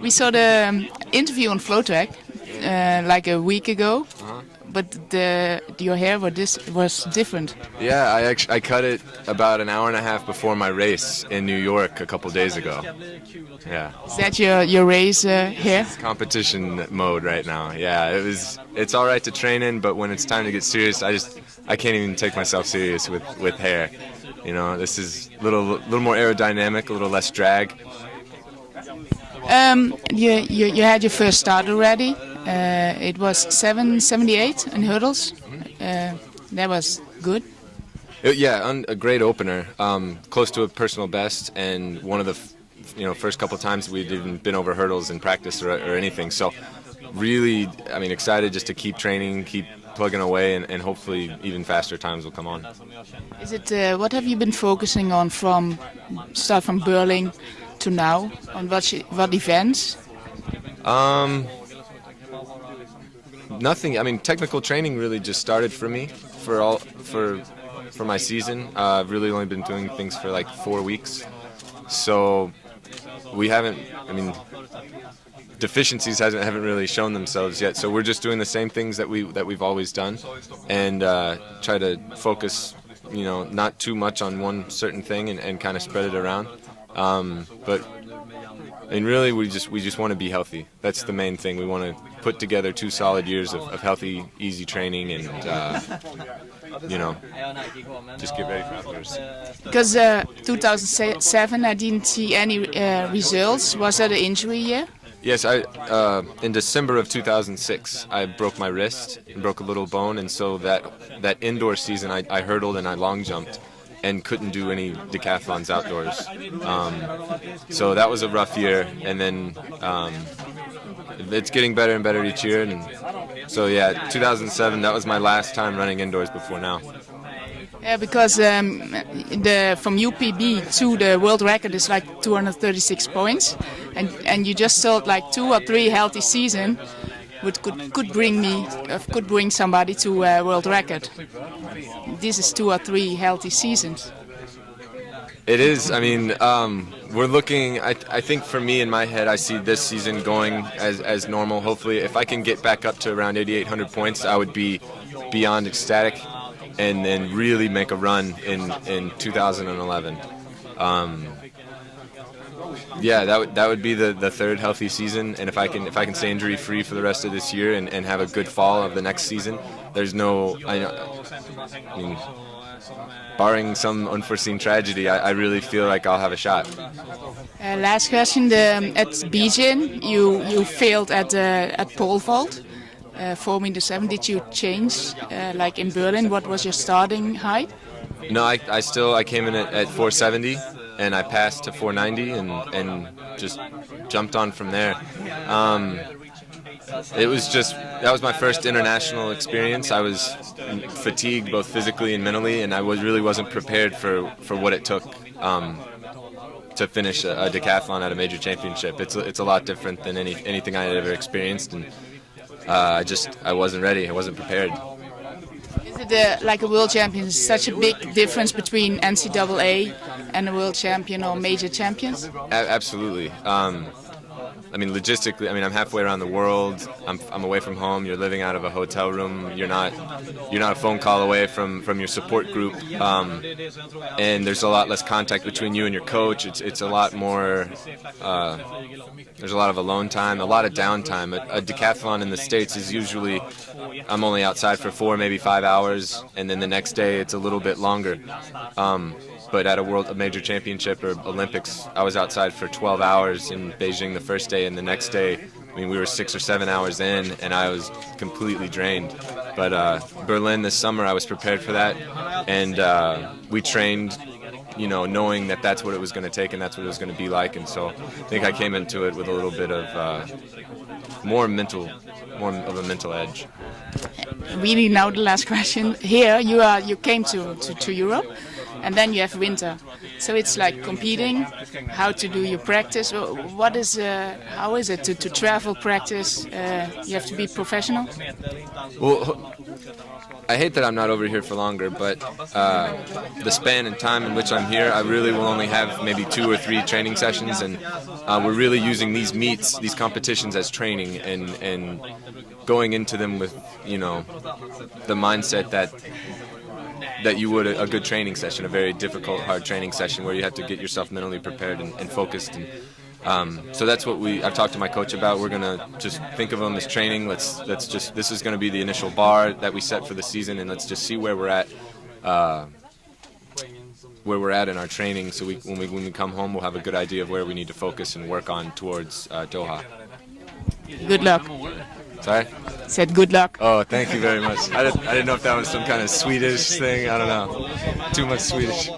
We saw the interview on Flowtrack like a week ago, but your hair was different. Yeah, I cut it about an hour and a half before my race in New York a couple days ago. Yeah. Is that your race hair? It's competition mode right now. Yeah, it's all right to train in, but when it's time to get serious, I can't even take myself serious with hair. You know, this is a little more aerodynamic, a little less drag. You had your first start already. It was 7:78 in hurdles. That was good. A great opener. Close to a personal best, and one of the first couple times we'd even been over hurdles in practice or anything. So really, excited just to keep training, keep plugging away, and hopefully even faster times will come on. Is it what have you been focusing on from Berlin to now? On what events? Nothing. Technical training really just started for me for my season. I've really only been doing things for like 4 weeks, so we haven't. Deficiencies haven't really shown themselves yet. So we're just doing the same things that we've always done, and try to focus, not too much on one certain thing and kind of spread it around. But really, we just want to be healthy. That's the main thing. We want to put together 2 solid years of healthy, easy training, and just get ready for outdoors. Because 2007, I didn't see any results. Was that an injury year? Yes, in December of 2006, I broke my wrist and broke a little bone, and so that indoor season, I hurdled and I long jumped, and couldn't do any decathlons outdoors. So that was a rough year, and then it's getting better and better each year. And so 2007, that was my last time running indoors before now. Yeah, because from UPB to the world record is like 236 points, and you just thought like 2 or 3 healthy seasons could bring somebody to a world record. This is 2 or 3 healthy seasons. It is. We're looking. I think for me in my head, I see this season going as normal. Hopefully, if I can get back up to around 8,800 points, I would be beyond ecstatic, and then really make a run in 2011. That would be the 3rd healthy season, and if I can stay injury free for the rest of this year and have a good fall of the next season, there's no. Barring some unforeseen tragedy, I really feel like I'll have a shot. Last question: at Beijing, you failed at pole vault, 4 meters 7. Did you change like in Berlin? What was your starting height? No, I came in at 470, and I passed to 490, and just jumped on from there. That was my first international experience. I was fatigued both physically and mentally, and I really wasn't prepared for what it took to finish a decathlon at a major championship. It's a lot different than anything I had ever experienced, and I wasn't ready. I wasn't prepared. Is it like a world champion? Is such a big difference between NCAA and a world champion or major champions? Absolutely. Logistically, I'm halfway around the world. I'm away from home. You're living out of a hotel room. You're not a phone call away from your support group. And there's a lot less contact between you and your coach. It's a lot more. There's a lot of alone time, a lot of downtime. A decathlon in the States is usually I'm only outside for 4, maybe 5 hours, and then the next day it's a little bit longer. But at a major championship or Olympics, I was outside for 12 hours in Beijing the first day, and the next day, we were 6 or 7 hours in, and I was completely drained. But Berlin this summer, I was prepared for that, and we trained, knowing that that's what it was going to take and that's what it was going to be like. And so I think I came into it with a little bit of more of a mental edge. Really, now the last question. Here, you came to Europe. And then you have winter. So it's like competing, how to do your practice. What is, how is it to travel practice? You have to be professional. Well, I hate that I'm not over here for longer, but the span and time in which I'm here, I really will only have maybe 2 or 3 training sessions, and we're really using these meets, these competitions as training, and going into them with, you know, the mindset that you would a good training session, a very difficult, hard training session where you have to get yourself mentally prepared and focused. And so that's what I've talked to my coach about. We're gonna just think of them as training. Let's just, this is gonna be the initial bar that we set for the season, and let's just see where we're at in our training. So when we come home, we'll have a good idea of where we need to focus and work on towards Doha. Good luck. Sorry? Said good luck. Oh, thank you very much. I didn't know if that was some kind of Swedish thing. I don't know. Too much Swedish.